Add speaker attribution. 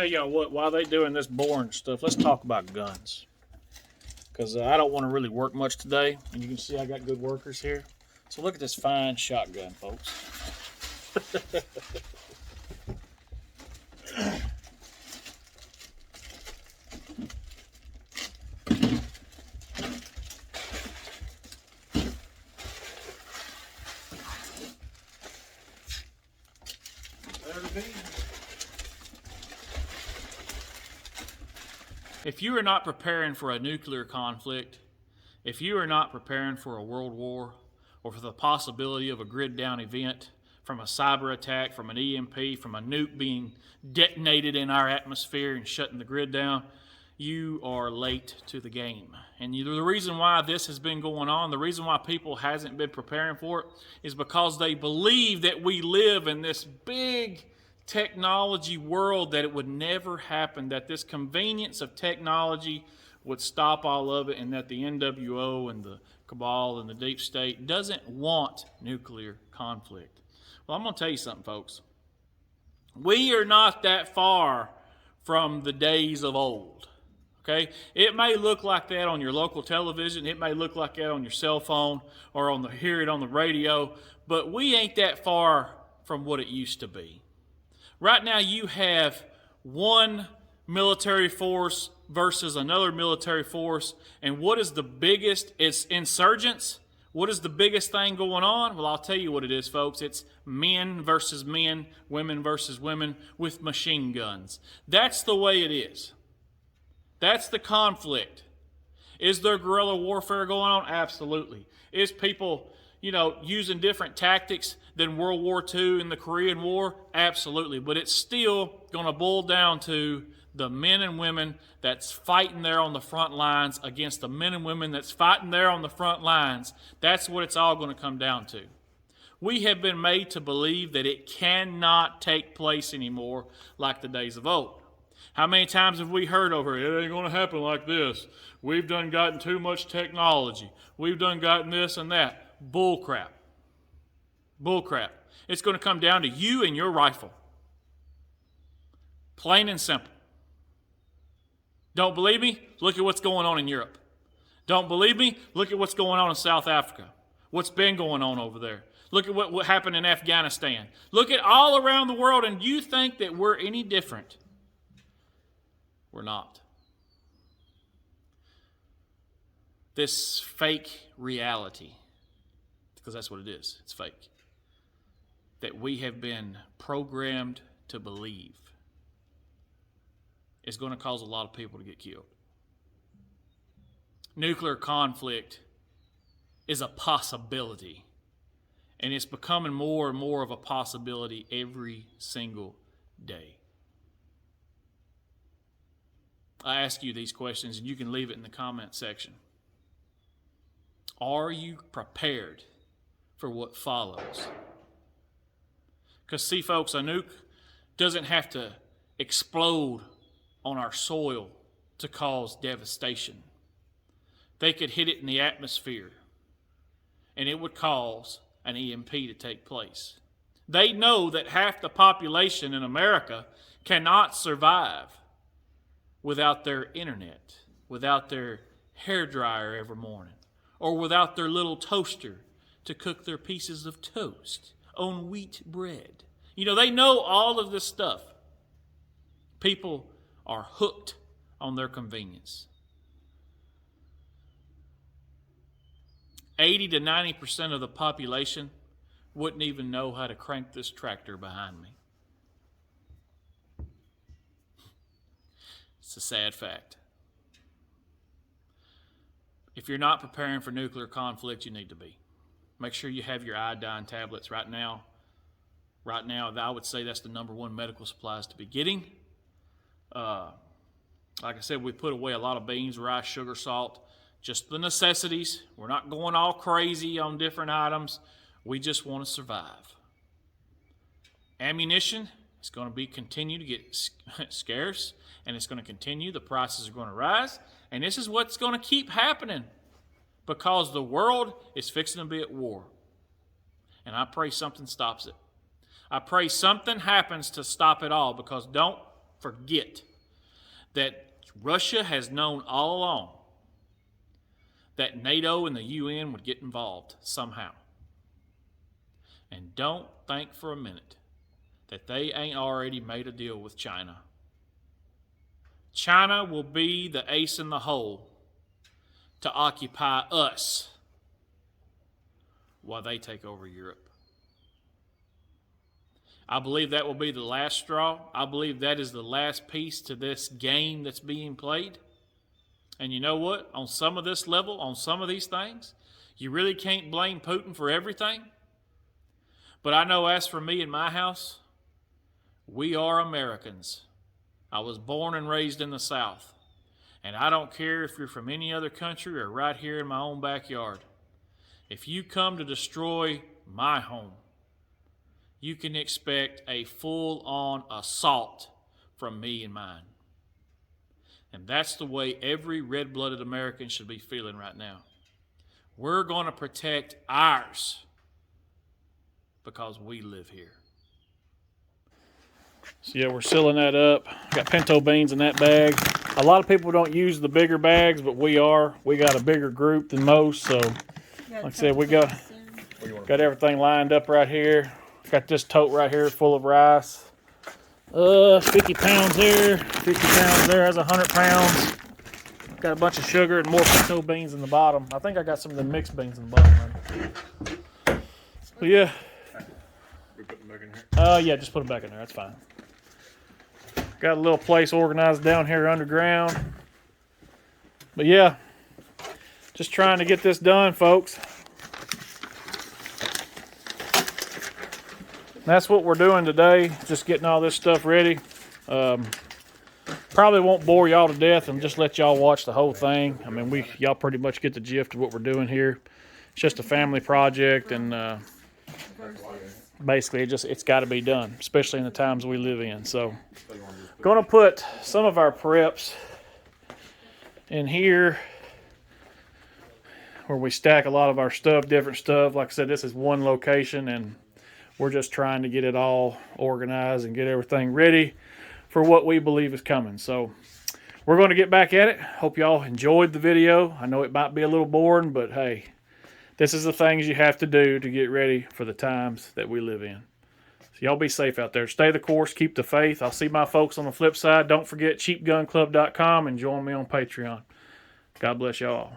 Speaker 1: tell y'all what, while they doing this boring stuff, let's talk about guns. Because I don't want to really work much today. And you can see I got good workers here. So look at this fine shotgun, folks. If you are not preparing for a nuclear conflict, if you are not preparing for a world war, or for the possibility of a grid down event, from a cyber attack, from an EMP, from a nuke being detonated in our atmosphere and shutting the grid down, you are late to the game. And the reason why this has been going on, the reason why people hasn't been preparing for it, is because they believe that we live in this big technology world, that it would never happen, that this convenience of technology would stop all of it, and that the NWO and the cabal and the deep state doesn't want nuclear conflict. Well, I'm going to tell you something, folks. We are not that far from the days of old. Okay? It may look like that on your local television. It may look like that on your cell phone or hear it on the radio, but we ain't that far from what it used to be. Right now you have one military force versus another military force, and what is the biggest? It's insurgents. What is the biggest thing going on? Well, I'll tell you what it is, folks. It's men versus men, women versus women with machine guns. That's the way it is. That's the conflict. Is there guerrilla warfare going on? Absolutely. Is people, using different tactics than World War II and the Korean War? Absolutely. But it's still going to boil down to the men and women that's fighting there on the front lines against the men and women that's fighting there on the front lines. That's what it's all going to come down to. We have been made to believe that it cannot take place anymore like the days of old. How many times have we heard over it ain't going to happen like this? We've done gotten too much technology. We've done gotten this and that. Bull crap. Bull crap. It's going to come down to you and your rifle. Plain and simple. Don't believe me? Look at what's going on in Europe. Don't believe me? Look at what's going on in South Africa. What's been going on over there. Look at what happened in Afghanistan. Look at all around the world, and you think that we're any different. We're not. This fake reality, because that's what it is, it's fake, that we have been programmed to believe, is going to cause a lot of people to get killed. Nuclear conflict is a possibility, and it's becoming more and more of a possibility every single day. I ask you these questions, and you can leave it in the comment section. Are you prepared for what follows? Because see, folks, a nuke doesn't have to explode on our soil to cause devastation. They could hit it in the atmosphere, and it would cause an EMP to take place. They know that half the population in America cannot survive without their internet, without their hairdryer every morning, or without their little toaster to cook their pieces of toast on wheat bread. They know all of this stuff. People are hooked on their convenience. 80 to 90% of the population wouldn't even know how to crank this tractor behind me. It's a sad fact. If you're not preparing for nuclear conflict, you need to be. Make sure you have your iodine tablets right now. Right now, I would say that's the number one medical supplies to be getting. Like I said, we put away a lot of beans, rice, sugar, salt, just the necessities. We're not going all crazy on different items. We just want to survive. Ammunition is going to continue to get scarce, and it's going to continue. The prices are going to rise, and this is what's going to keep happening because the world is fixing to be at war. And I pray something stops it. I pray something happens to stop it all, because don't forget that Russia has known all along that NATO and the UN would get involved somehow. And don't think for a minute that they ain't already made a deal with China. China will be the ace in the hole to occupy us while they take over Europe. I believe that will be the last straw. I believe that is the last piece to this game that's being played. And you know what? On some of this level, on some of these things, you really can't blame Putin for everything. But I know as for me and my house, we are Americans. I was born and raised in the South. And I don't care if you're from any other country or right here in my own backyard. If you come to destroy my home, you can expect a full-on assault from me and mine. And that's the way every red-blooded American should be feeling right now. We're going to protect ours because we live here. So yeah, we're sealing that up. Got pinto beans in that bag. A lot of people don't use the bigger bags, but we are. We got a bigger group than most, so like I said, we got everything lined up right here. Got this tote right here full of rice. 50 pounds there, 50 pounds there. That's 100 pounds. Got a bunch of sugar and more pinto beans in the bottom. I think I got some of the mixed beans in the bottom. Right? But yeah.
Speaker 2: We put them back in here?
Speaker 1: Yeah, just put them back in there. That's fine. Got a little place organized down here underground. But yeah, just trying to get this done, folks. That's what we're doing today, just getting all this stuff ready. Probably won't bore y'all to death and just let y'all watch the whole thing. I mean, y'all pretty much get the gist of what we're doing here. It's just a family project, and basically it's got to be done, especially in the times we live in. So going to put some of our preps in here where we stack a lot of our stuff, different stuff. Like I said, this is one location, and we're just trying to get it all organized and get everything ready for what we believe is coming. So we're going to get back at it. Hope y'all enjoyed the video. I know it might be a little boring, but hey, this is the things you have to do to get ready for the times that we live in. So y'all be safe out there. Stay the course. Keep the faith. I'll see my folks on the flip side. Don't forget cheapgunclub.com and join me on Patreon. God bless y'all.